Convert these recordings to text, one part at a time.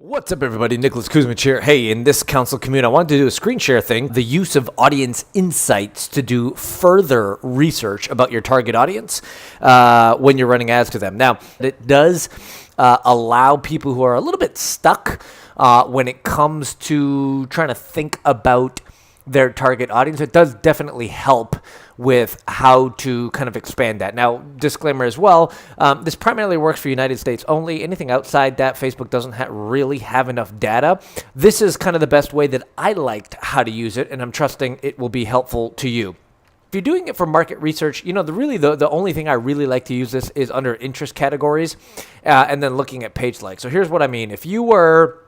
What's up, everybody? Nicholas Kusmich here. Hey, in this council commute, I wanted to do a screen share thing, the use of audience insights to do further research about your target audience when you're running ads to them. Now, it does allow people who are a little bit stuck when it comes to trying to think about their target audience. It does definitely help with how to kind of expand that. Now, disclaimer as well, this primarily works for United States only. Anything outside that, Facebook doesn't really have enough data. This is kind of the best way that I liked how to use it, and I'm trusting it will be helpful to you. If you're doing it for market research, the only thing I really like to use this is under interest categories and then looking at page likes. So here's what I mean. If you were,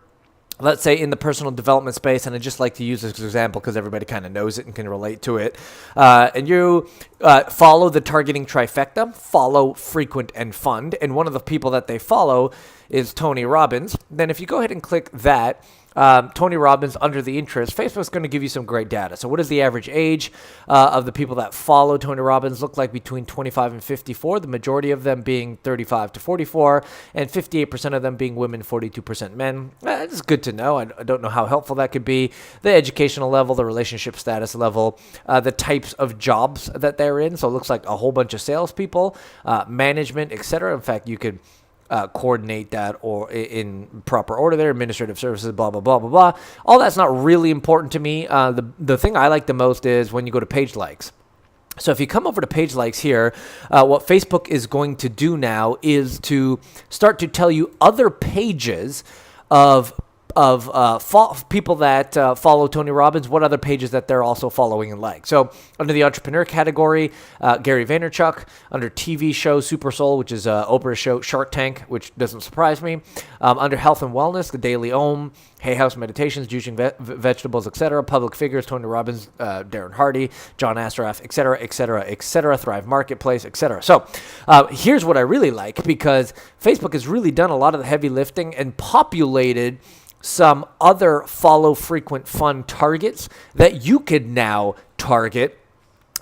let's say, in the personal development space, and I just like to use this example because everybody kind of knows it and can relate to it, and you follow the targeting trifecta, follow, frequent, and fund, and one of the people that they follow is Tony Robbins, then if you go ahead and click that, Tony Robbins under the interest, Facebook's going to give you some great data. So what does the average age of the people that follow Tony Robbins look like between 25 and 54, the majority of them being 35 to 44, and 58% of them being women, 42% men. It's good to know. I don't know how helpful that could be. The educational level, the relationship status level, the types of jobs that they're in. So it looks like a whole bunch of salespeople, management, etc. In fact, you could coordinate that or in proper order there, administrative services, blah, blah, blah, blah, blah. All that's not really important to me. The thing I like the most is when you go to page likes. So if you come over to page likes here, what Facebook is going to do now is to start to tell you other pages of people that follow Tony Robbins, what other pages that they're also following and like. So under the entrepreneur category, Gary Vaynerchuk. Under TV show, Super Soul, which is Oprah's show, Shark Tank, which doesn't surprise me. Under health and wellness, The Daily Om, Hay House Meditations, Juicing Vegetables, etc. Public figures, Tony Robbins, Darren Hardy, John Assaraf, etc., etc., etc. Thrive Marketplace, etc. So here's what I really like, because Facebook has really done a lot of the heavy lifting and populated some other follow, frequent, fun targets that you could now target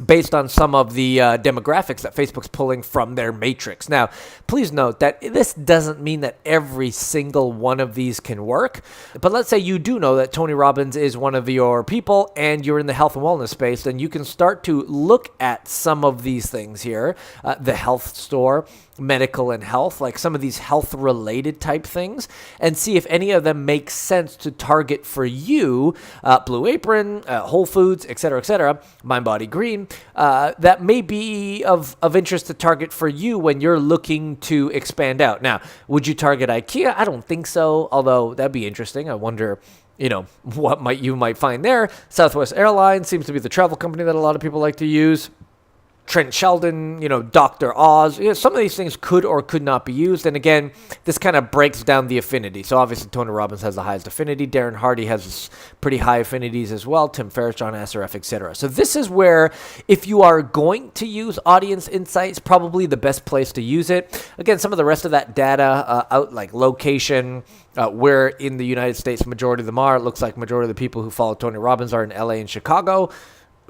based on some of the demographics that Facebook's pulling from their matrix. Now, please note that this doesn't mean that every single one of these can work. But let's say you do know that Tony Robbins is one of your people and you're in the health and wellness space, then you can start to look at some of these things here. The health store, medical and health, like some of these health-related type things, and see if any of them make sense to target for you. Blue Apron, Whole Foods, etc., Mind Body Green, that may be of interest to target for you when you're looking to expand out. Now, would you target IKEA? I don't think so, although that'd be interesting. I wonder, what you might find there. Southwest Airlines seems to be the travel company that a lot of people like to use. Trent Sheldon, Dr. Oz, some of these things could or could not be used. And again, this kind of breaks down the affinity. So obviously Tony Robbins has the highest affinity. Darren Hardy has pretty high affinities as well. Tim Ferriss, John Assaraf, etc. So this is where, if you are going to use audience insights, probably the best place to use it. Again, some of the rest of that data out, like location, where in the United States majority of them are. It looks like majority of the people who follow Tony Robbins are in LA and Chicago.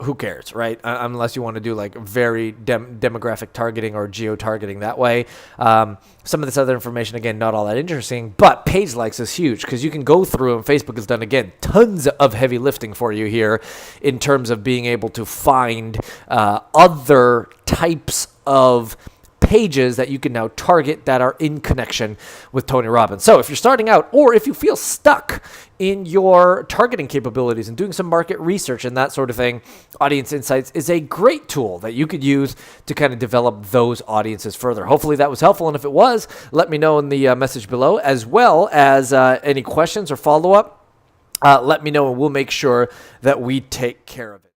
Who cares, right? Unless you want to do like very demographic targeting or geo-targeting that way. Some of this other information, again, not all that interesting, but page likes is huge because you can go through, and Facebook has done, again, tons of heavy lifting for you here in terms of being able to find other types of pages that you can now target that are in connection with Tony Robbins. So if you're starting out, or if you feel stuck in your targeting capabilities and doing some market research and that sort of thing, Audience Insights is a great tool that you could use to kind of develop those audiences further. Hopefully that was helpful, and if it was, let me know in the message below, as well as any questions or follow-up. Let me know, and we'll make sure that we take care of it.